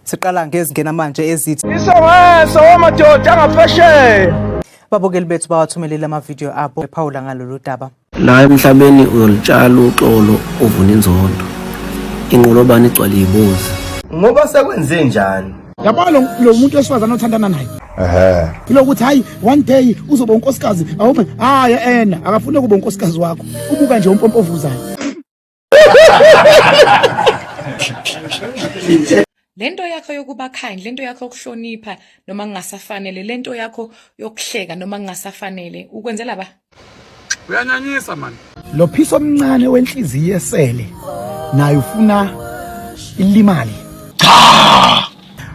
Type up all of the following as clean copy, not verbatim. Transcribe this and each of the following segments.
Siqala ngezingena manje ezithi isongeso wamadoda angaphesheya. Ababukeli bethu bawathumelela ama-video abo ephawula ngalolu daba. La emhlabeni uyolitshala uxolo uvuna inzondo. Inqolobane igcwala izibuzi. Ngoba sekwenze njani? Yabona lo muntu esifazana othandana naye. Ilokuthi hayi one day uzoba unkosikazi awume yena akafuna kuba unkosikazi wakho. Ubuka nje umpompovuzayo. Lento yakho yokuba kind, lento yakho yokuhlonipha noma ngingasafanele, lento yakho yokuhleka noma ngingasafanele, ukwenzela ba? Uyanyanyisa man. Lo phiso omncane wenhliziyo esele naye ufuna ilimali.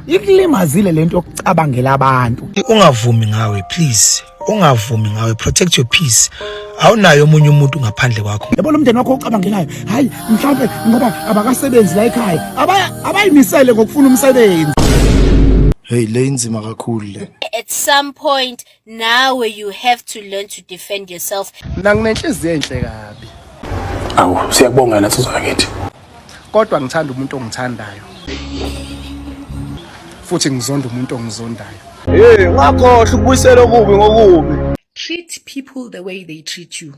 Ikulimazile lento yokucabangela abantu. Ungavumi ngawe please. Ungavumi ngawe, protect your peace. Awunayo omunye umuntu ngaphandle kwakho. Yabona umndeni wakho ocabangelayo. Hayi mhlawumbe ngoba abakasebenzi la ekhaya. Abayimisele ngokufuna umsebenzi. Hey, le inzima kakhulu le. At some point now you have to learn to defend yourself. Mina nginenhliziyo enhle kabi. Awu, siyakubonga nathi zakithi. Kodwa ngithanda umuntu ongithandayo. Futhi ngizonda umuntu ongizondayo. Ngakhohle ukubuyisela okubi ngokubi. Treat people the way they treat you.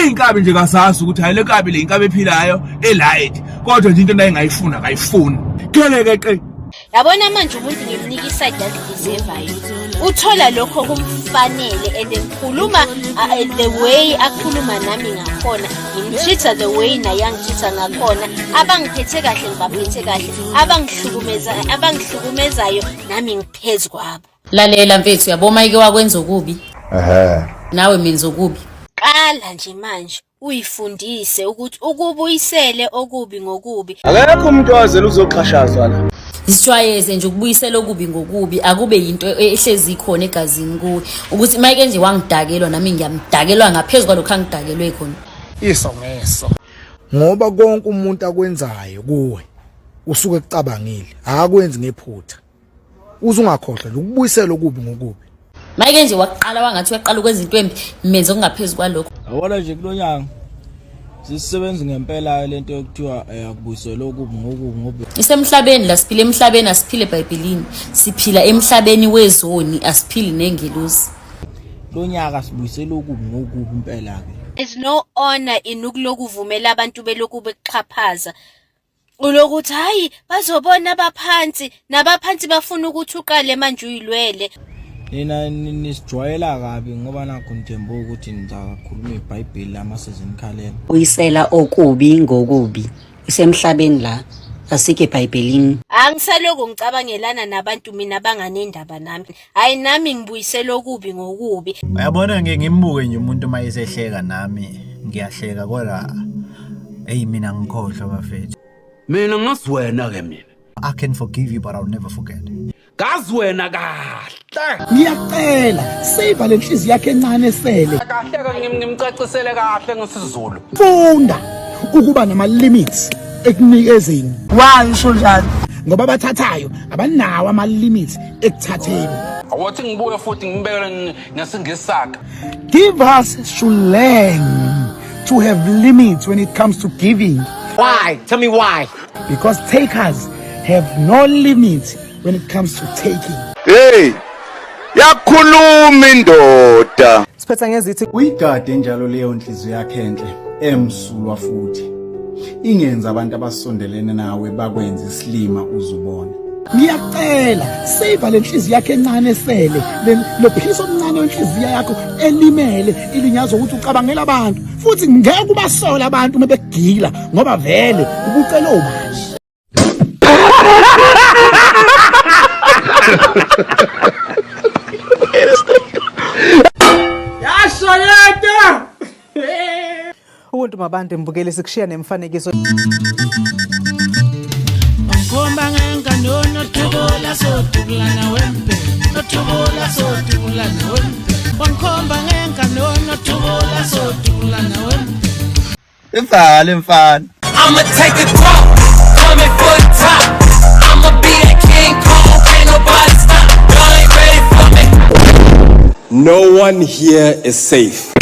Inkabi nje kasazi ukuthi hayi le nkabi le inkabi ephilayo elight. Kodwa nje into nayo engayifuna akayifuni. Keleke. Yabona manje umuntu ngimnika iside yazideservayo. Uthola lokho kumfanele and ngikhuluma the way akhuluma nami ngakhona. Ngimtreata the way naye angitreata ngakhona. Abangiphethe kahle ngibaphethe kahle. Abangihlukumezayo nami ngiphezulu kwabo. Lalela mfethu yaboma ike wakwenza okubi. Nawe menza okubi. Qala nje manje uyifundise ukuthi ukubuyisele okubi ngokubi. Akekho umuntu owazela uzoxhashazwa la. Isijwayeze nje ukubuyisela okubi ngokubi akube yinto ehlezi ikhona egazini kuwe ukuthi mayike nje wangidakelwa nami ngiyamdakelwa ngaphezulu kwalokho angidakelwe khona. Isongeso. Ngoba konke umuntu akwenzayo kuwe usuke ekucabangile, akakwenzi ngephutha. Uzungakhohlwa ukubuyisela okubi ngokubi. Mayike nje waqala wangathi uyaqala ukwenza into embi menze okungaphezulu kwalokho. Yabona nje kulonyanga sisebenza ngempela lento yokuthiwa akubuyisela okubi ngokubi. Isemhlabeni la siphile emhlabeni asiphile eBhayibhelini. Siphila emhlabeni wezoni asiphili nengelosi. Lonyaka sibuyisela okubi ngokubi impela ke. There's no honor in ukulokuvumela abantu beloku bexhaphaza. Ulokuthi hayi bazobona abaphansi nabaphansi bafuna ukuthi uqale manje uyilwele. Nina nisijwayela kabi ngoba nakho nithemba ukuthi nizakhuluma iBhayibheli lamasezimkhalela. Uyisela okubi ngokubi. Isemhlabeni la asike eBhayibhelini. Angisaloku ngicabangelana nabantu mina banganendaba nami. Hayi nami ngibuyisela okubi ngokubi. Uyabona ngimbuke nje umuntu mayisehleka nami ngiyahleka kodwa mina ngikhohlwa bafethu. Mina ngasiwena ke mina. I can forgive you but I'll never forget. Kaziwena kahle. Ngiyacela save lenhliziyo yakhe encane esele. Kahle ngimcacisele kahle ngesizulu. Funda ukuba nama limits ekunikezeni. Why usho njalo? Ngoba abathathayo abanawo ama limits ekuthatheni. Awathi ngibuye futhi ngibekele ngesingesaka. Givers should learn to have limits when it comes to giving. Why? Tell me why. Because takers have no limits when it comes to taking. Hey! Yakhuluma indoda. Siphetha ngezithi Uyigade njalo leyo nhliziyo yakhe enhle emsulwa futhi. Ingenza abantu abasondelene nawe bakwenza isilima uzubona. Ngiyacela save lenhliziyo yakhe encane esele. Lo phiso omncane wenhliziyo yakho elimele ilinyazo ukuthi ucabangela abantu futhi ngeke ubasola abantu mebegila ngoba vele ubucela obashi. Yashayeta! ubuntu mabande mbukele sikushiya nemfanekiso. Ngomba ngenganono thobola sodubulana wempe. Thobola sodubulana wempe. Ngomba ngenganono thobola sodubulana wempe. Imfana imfana. I'ma take a drop, coming for the top. I'ma be that King Kong, can't nobody stop. Y'all ain't ready for me. No one here is safe.